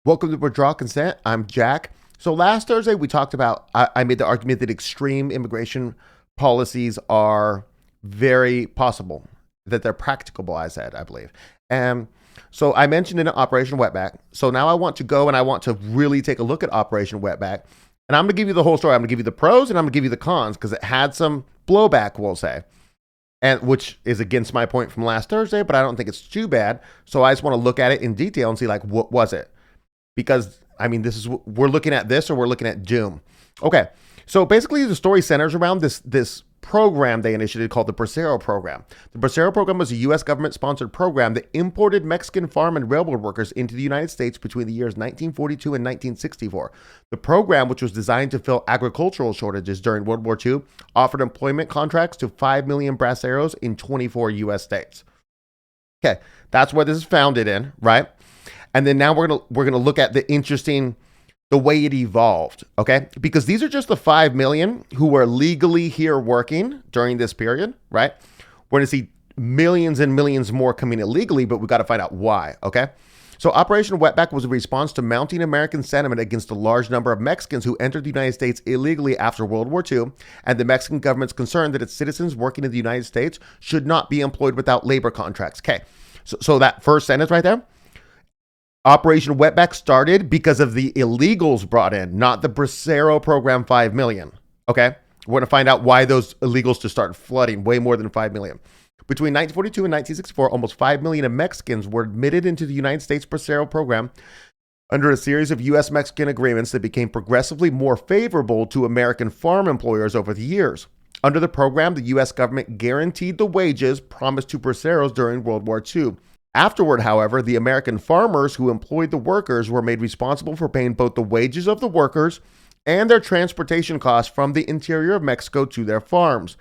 Welcome to Withdraw Consent. I'm Jack. So last Thursday we talked about, I made the argument that extreme immigration policies are very possible, that they're practicable, I said, I believe. And so I mentioned in Operation Wetback. So now I want to go and I want to really take a look at Operation Wetback. And I'm going to give you the whole story. I'm going to give you the pros and I'm going to give you the cons because it had some blowback, we'll say. And which is against my point from last Thursday, but I don't think it's too bad. So I just want to look at it in detail and see, like, what was it? Because, I mean, we're looking at this or we're looking at doom. Okay, so basically the story centers around this program they initiated called the Bracero program. The Bracero program was a U.S. government-sponsored program that imported Mexican farm and railroad workers into the United States between the years 1942 and 1964. The program, which was designed to fill agricultural shortages during World War II, offered employment contracts to 5 million braceros in 24 U.S. states. Okay, that's what this is founded in, right? And then now we're gonna look at the way it evolved, okay? Because these are just the 5 million who were legally here working during this period, right? We're gonna see millions and millions more coming illegally, but we got to find out why, okay? So Operation Wetback was a response to mounting American sentiment against a large number of Mexicans who entered the United States illegally after World War II, and the Mexican government's concern that its citizens working in the United States should not be employed without labor contracts. Okay, so that first sentence right there, Operation Wetback started because of the illegals brought in, not the Bracero program 5 million. Okay, we're going to find out why those illegals just started flooding, way more than 5 million. Between 1942 and 1964, almost 5 million of Mexicans were admitted into the United States Bracero program under a series of U.S.-Mexican agreements that became progressively more favorable to American farm employers over the years. Under the program, the U.S. government guaranteed the wages promised to braceros during World War II. Afterward, however, the American farmers who employed the workers were made responsible for paying both the wages of the workers and their transportation costs from the interior of Mexico to their farms.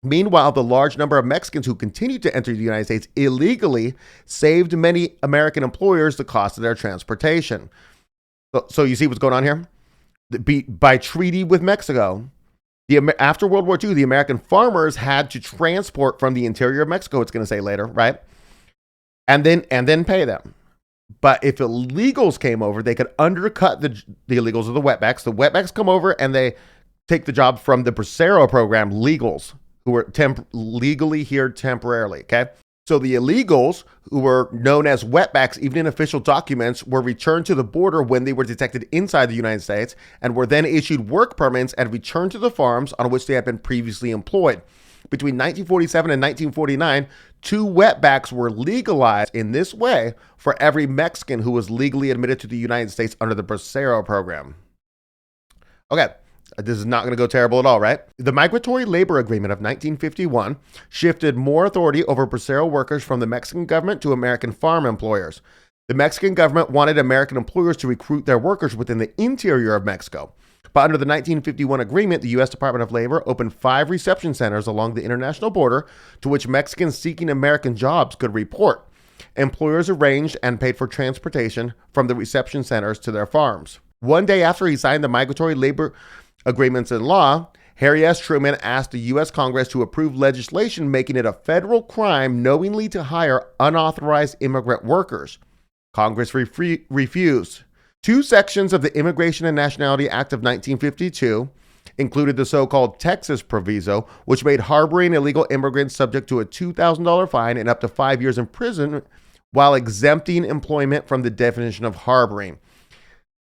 Meanwhile, the large number of Mexicans who continued to enter the United States illegally saved many American employers the cost of their transportation. So you see what's going on here? By treaty with Mexico, after World War II, the American farmers had to transport from the interior of Mexico, it's going to say later, right? And then pay them. But if illegals came over, they could undercut the illegals of the wetbacks. The wetbacks come over and they take the job from the Bracero program legals who were legally here temporarily, okay? So the illegals, who were known as wetbacks, even in official documents, were returned to the border when they were detected inside the United States and were then issued work permits and returned to the farms on which they had been previously employed. Between 1947 and 1949, 2 wetbacks were legalized in this way for every Mexican who was legally admitted to the United States under the Bracero program. Okay, this is not going to go terrible at all, right? The Migratory Labor Agreement of 1951 shifted more authority over Bracero workers from the Mexican government to American farm employers. The Mexican government wanted American employers to recruit their workers within the interior of Mexico. But under the 1951 agreement, the U.S. Department of Labor opened 5 reception centers along the international border to which Mexicans seeking American jobs could report. Employers arranged and paid for transportation from the reception centers to their farms. One day after he signed the Migratory Labor Agreements in law, Harry S. Truman asked the U.S. Congress to approve legislation making it a federal crime knowingly to hire unauthorized immigrant workers. Congress refused. 2 sections of the Immigration and Nationality Act of 1952 included the so-called Texas Proviso, which made harboring illegal immigrants subject to a $2,000 fine and up to 5 years in prison while exempting employment from the definition of harboring.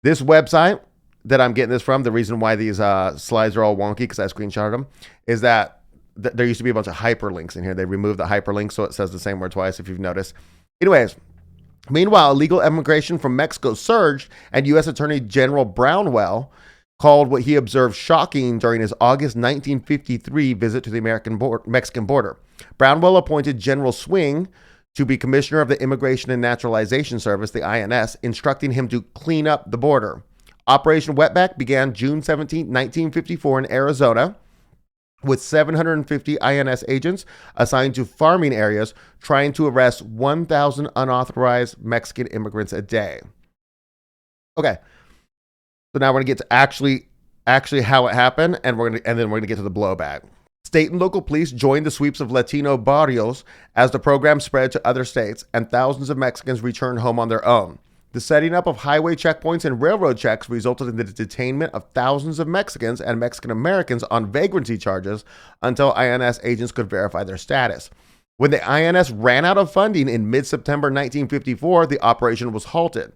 This website that I'm getting this from, the reason why these slides are all wonky, because I screenshotted them, is that there used to be a bunch of hyperlinks in here. They removed the hyperlink, so it says the same word twice, if you've noticed. Anyways, meanwhile, illegal immigration from Mexico surged, and U.S. Attorney General Brownwell called what he observed shocking during his August 1953 visit to the Mexican border. Brownwell appointed General Swing to be Commissioner of the Immigration and Naturalization Service, the INS, instructing him to clean up the border. Operation Wetback began June 17, 1954 in Arizona, with 750 INS agents assigned to farming areas trying to arrest 1,000 unauthorized Mexican immigrants a day. Okay, so now we're going to get to actually how it happened, and then we're going to get to the blowback. State and local police joined the sweeps of Latino barrios as the program spread to other states, and thousands of Mexicans returned home on their own. The setting up of highway checkpoints and railroad checks resulted in the detainment of thousands of Mexicans and Mexican Americans on vagrancy charges until INS agents could verify their status. When the INS ran out of funding in mid-September 1954, the operation was halted.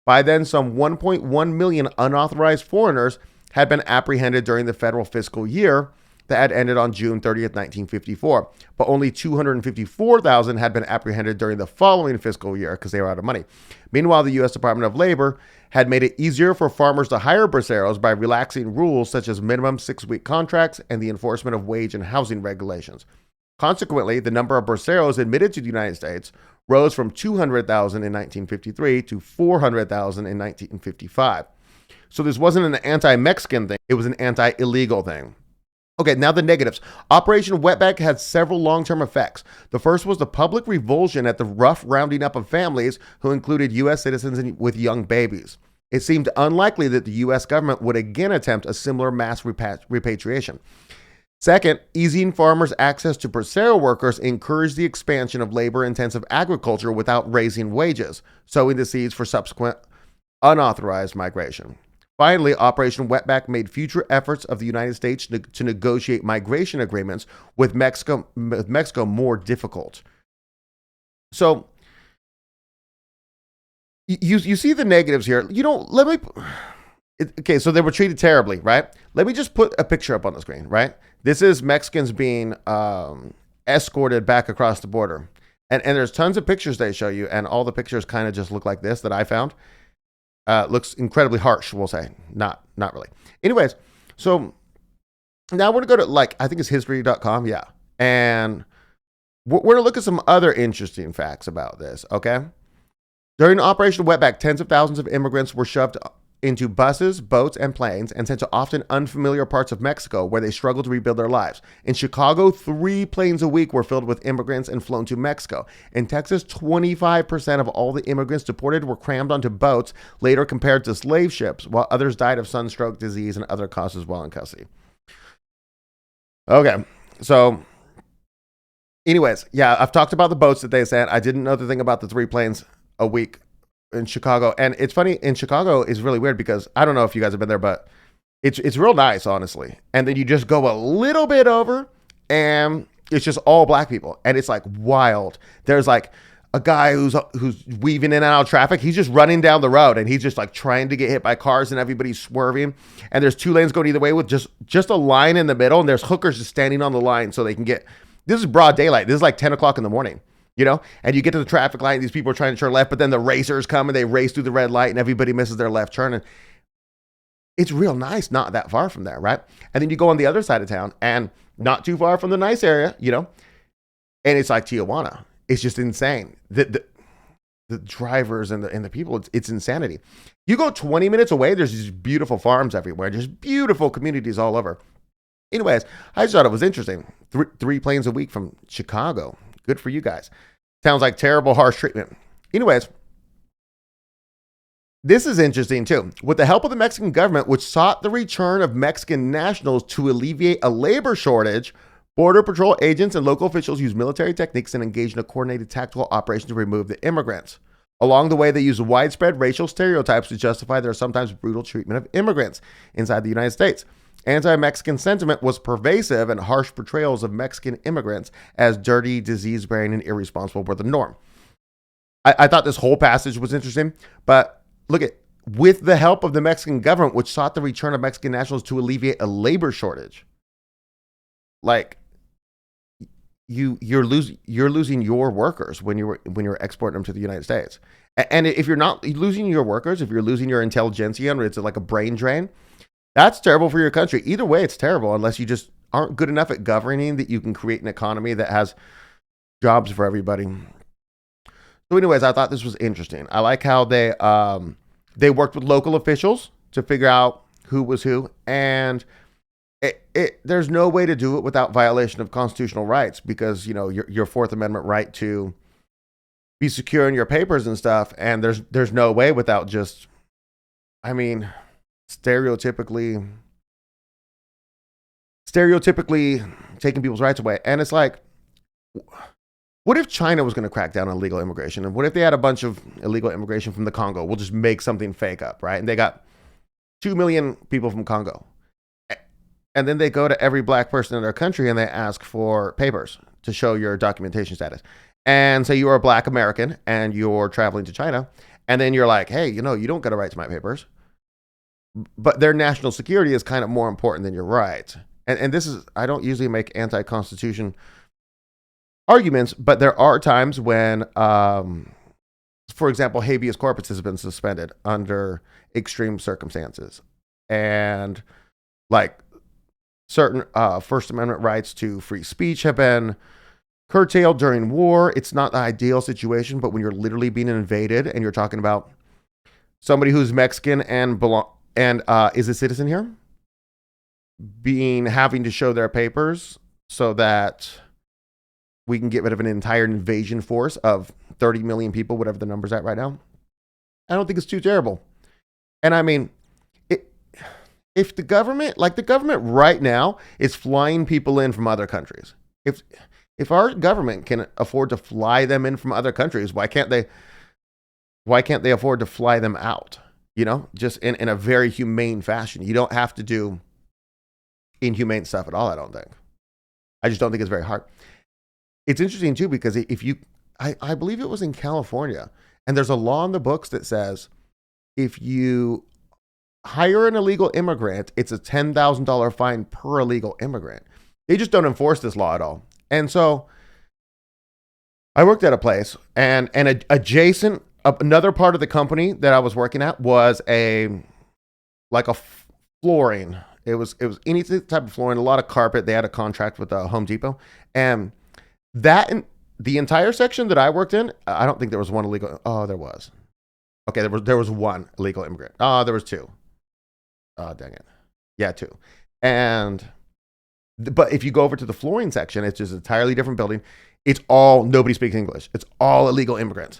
By then, some 1.1 million unauthorized foreigners had been apprehended during the federal fiscal year that had ended on June 30th, 1954, but only 254,000 had been apprehended during the following fiscal year because they were out of money. Meanwhile, the U.S. Department of Labor had made it easier for farmers to hire braceros by relaxing rules such as minimum 6-week contracts and the enforcement of wage and housing regulations. Consequently, the number of braceros admitted to the United States rose from 200,000 in 1953 to 400,000 in 1955. So this wasn't an anti-Mexican thing, it was an anti-illegal thing. Okay, now the negatives. Operation Wetback had several long-term effects. The first was the public revulsion at the rough rounding up of families who included U.S. citizens with young babies. It seemed unlikely that the U.S. government would again attempt a similar mass repatriation. Second, easing farmers' access to bracero workers encouraged the expansion of labor-intensive agriculture without raising wages, sowing the seeds for subsequent unauthorized migration. Finally, Operation Wetback made future efforts of the United States to negotiate migration agreements with Mexico more difficult. So, you see the negatives here. Okay, so they were treated terribly, right? Let me just put a picture up on the screen, right? This is Mexicans being escorted back across the border. And there's tons of pictures they show you, and all the pictures kind of just look like this that I found. Looks incredibly harsh, we'll say. Not really. Anyways, so now we're going to go to, I think it's history.com. Yeah. And we're going to look at some other interesting facts about this, okay? During Operation Wetback, tens of thousands of immigrants were shoved into buses, boats, and planes and sent to often unfamiliar parts of Mexico where they struggled to rebuild their lives. In Chicago, 3 planes a week were filled with immigrants and flown to Mexico. In Texas, 25% of all the immigrants deported were crammed onto boats, later compared to slave ships, while others died of sunstroke, disease, and other causes while in custody. Okay, so anyways, yeah, I've talked about the boats that they sent. I didn't know the thing about the 3 planes a week in Chicago. And it's funny, in Chicago is really weird because I don't know if you guys have been there, but it's real nice, honestly. And then you just go a little bit over and it's just all black people. And it's like wild. There's like a guy who's weaving in and out of traffic. He's just running down the road and he's just like trying to get hit by cars and everybody's swerving. And there's 2 lanes going either way with just a line in the middle. And there's hookers just standing on the line so they can get, this is broad daylight. This is like 10 o'clock in the morning. You know, and you get to the traffic light, and these people are trying to turn left, but then the racers come and they race through the red light and everybody misses their left turn. And it's real nice, not that far from there, right? And then you go on the other side of town and not too far from the nice area, you know, and it's like Tijuana. It's just insane. The drivers and the people, it's insanity. You go 20 minutes away, there's these beautiful farms everywhere, just beautiful communities all over. Anyways, I just thought it was interesting. 3 planes a week from Chicago. Good for you guys. Sounds like terrible, harsh treatment. Anyways, this is interesting too. With the help of the Mexican government, which sought the return of Mexican nationals to alleviate a labor shortage, Border Patrol agents and local officials used military techniques and engaged in a coordinated tactical operation to remove the immigrants. Along the way, they used widespread racial stereotypes to justify their sometimes brutal treatment of immigrants inside the United States. Anti-Mexican sentiment was pervasive, and harsh portrayals of Mexican immigrants as dirty, disease-bearing, and irresponsible were the norm. I thought this whole passage was interesting, but look at, with the help of the Mexican government, which sought the return of Mexican nationals to alleviate a labor shortage. Like, you're losing your workers when you're exporting them to the United States. And if you're not losing your workers, if you're losing your intelligentsia, and it's like a brain drain, that's terrible for your country. Either way, it's terrible unless you just aren't good enough at governing that you can create an economy that has jobs for everybody. So anyways, I thought this was interesting. I like how they worked with local officials to figure out who was who. And there's no way to do it without violation of constitutional rights because, you know, your 4th Amendment right to be secure in your papers and stuff. And there's no way without just, I mean, stereotypically taking people's rights away. And it's like, What if China was going to crack down on illegal immigration? And what if they had a bunch of illegal immigration from the Congo? We'll just make something fake up, right? And they got 2 million people from Congo. And then they go to every black person in their country and they ask for papers to show your documentation status. And say you are a black American and you're traveling to China. And then you're like, hey, you don't get a right to my papers. But their national security is kind of more important than your rights. And this is, I don't usually make anti-Constitution arguments, but there are times when, for example, habeas corpus has been suspended under extreme circumstances. And like certain First Amendment rights to free speech have been curtailed during war. It's not the ideal situation, but when you're literally being invaded and you're talking about somebody who's Mexican and is a citizen here, having to show their papers so that we can get rid of an entire invasion force of 30 million people, whatever the number's at right now, I don't think it's too terrible. And I mean, if the government right now is flying people in from other countries, if our government can afford to fly them in from other countries, why can't they afford to fly them out? Just in a very humane fashion. You don't have to do inhumane stuff at all, I don't think. I just don't think it's very hard. It's interesting too, because I believe it was in California, and there's a law in the books that says if you hire an illegal immigrant, it's a $10,000 fine per illegal immigrant. They just don't enforce this law at all. And so I worked at a place, and adjacent, another part of the company that I was working at was a flooring. It was any type of flooring, a lot of carpet. They had a contract with Home Depot, and that the entire section that I worked in, I don't think there was one illegal. Oh, there was. Okay, there was one illegal immigrant. Oh, there was two. Oh, dang it. Yeah, two. But if you go over to the flooring section, it's just an entirely different building. Nobody speaks English. It's all illegal immigrants.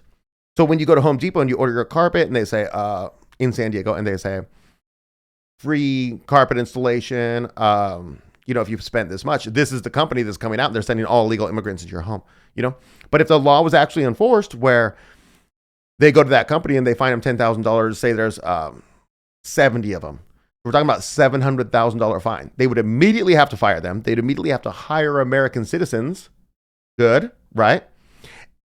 So when you go to Home Depot and you order your carpet, and they say in San Diego, and they say free carpet installation. If you've spent this much, this is the company that's coming out, and they're sending all illegal immigrants into your home. But if the law was actually enforced, where they go to that company and they fine them $10,000, say there's 70 of them, we're talking about $700,000 fine. They would immediately have to fire them. They'd immediately have to hire American citizens. Good, right?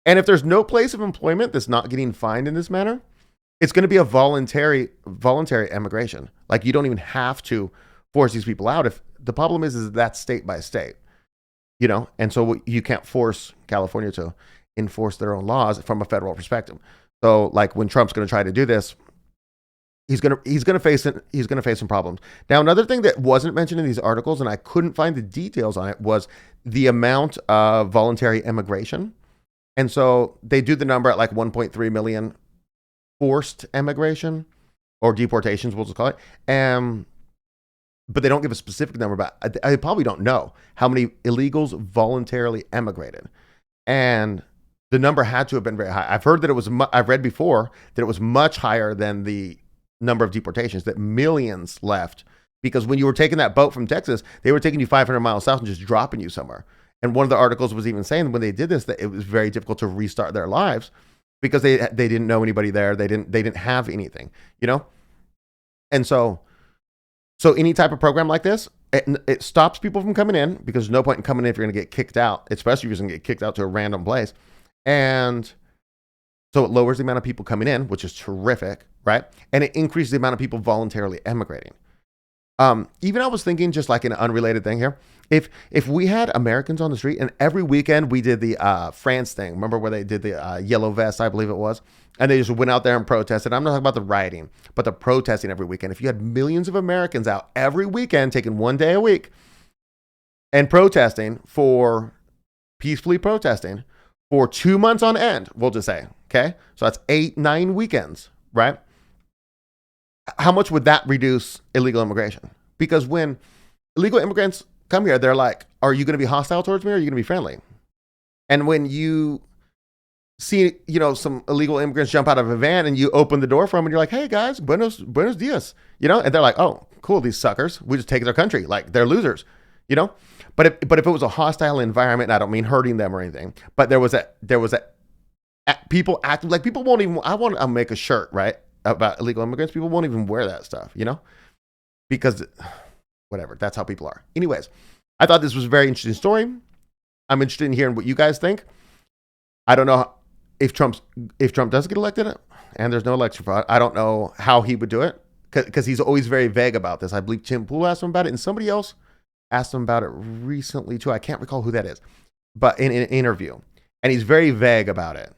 And if there's no place of employment that's not getting fined in this manner, it's going to be a voluntary immigration. Like, you don't even have to force these people out. If the problem is that's state by state, and so you can't force California to enforce their own laws from a federal perspective. So like when Trump's going to try to do this, he's going to face some problems. Now, another thing that wasn't mentioned in these articles, and I couldn't find the details on it, was the amount of voluntary immigration. And so they do the number at like 1.3 million forced immigration, or deportations, we'll just call it. But they don't give a specific number. But I probably don't know how many illegals voluntarily emigrated. And the number had to have been very high. I've heard that I've read before that it was much higher than the number of deportations, that millions left. Because when you were taking that boat from Texas, they were taking you 500 miles south and just dropping you somewhere. And one of the articles was even saying when they did this, that it was very difficult to restart their lives because they didn't know anybody there. They didn't have anything, And so any type of program like this, it stops people from coming in, because there's no point in coming in if you're going to get kicked out, especially if you're going to get kicked out to a random place. And so it lowers the amount of people coming in, which is terrific, right? And it increases the amount of people voluntarily emigrating. Even I was thinking, just like an unrelated thing here, if we had Americans on the street, and every weekend we did the France thing, remember where they did the yellow vest, I believe it was, and they just went out there and protested. I'm not talking about the rioting, but the protesting every weekend. If you had millions of Americans out every weekend, taking one day a week and peacefully protesting for 2 months on end, we'll just say, okay? So that's 8-9 weekends, right? How much would that reduce illegal immigration? Because when illegal immigrants come here, they're like, are you going to be hostile towards me, or are you going to be friendly? And when you see, some illegal immigrants jump out of a van and you open the door for them and you're like, hey guys, buenos dias, and they're like, oh, cool, these suckers, we just take their country, like they're losers, but if it was a hostile environment, and I don't mean hurting them or anything, but there was people acting like people won't even. I'll make a shirt, right, about illegal immigrants. People won't even wear that stuff, because whatever. That's how people are. Anyways, I thought this was a very interesting story. I'm interested in hearing what you guys think. I don't know if Trump does get elected and there's no election fraud. I don't know how he would do it because he's always very vague about this. I believe Tim Pool asked him about it, and somebody else asked him about it recently too. I can't recall who that is, but in an interview, and he's very vague about it.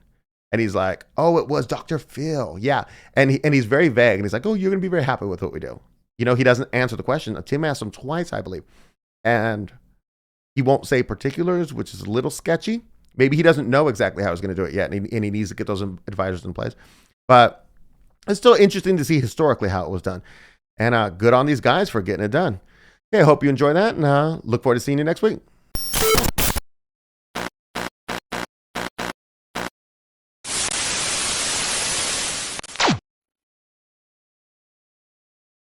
And he's like, "Oh, it was Dr. Phil, yeah." And he's very vague, and he's like, "Oh, you're gonna be very happy with what we do." He doesn't answer the question. Tim asked him twice, I believe, and he won't say particulars, which is a little sketchy. Maybe he doesn't know exactly how he's going to do it yet, and he needs to get those advisors in place. But it's still interesting to see historically how it was done. And good on these guys for getting it done. Okay, I hope you enjoy that, and look forward to seeing you next week.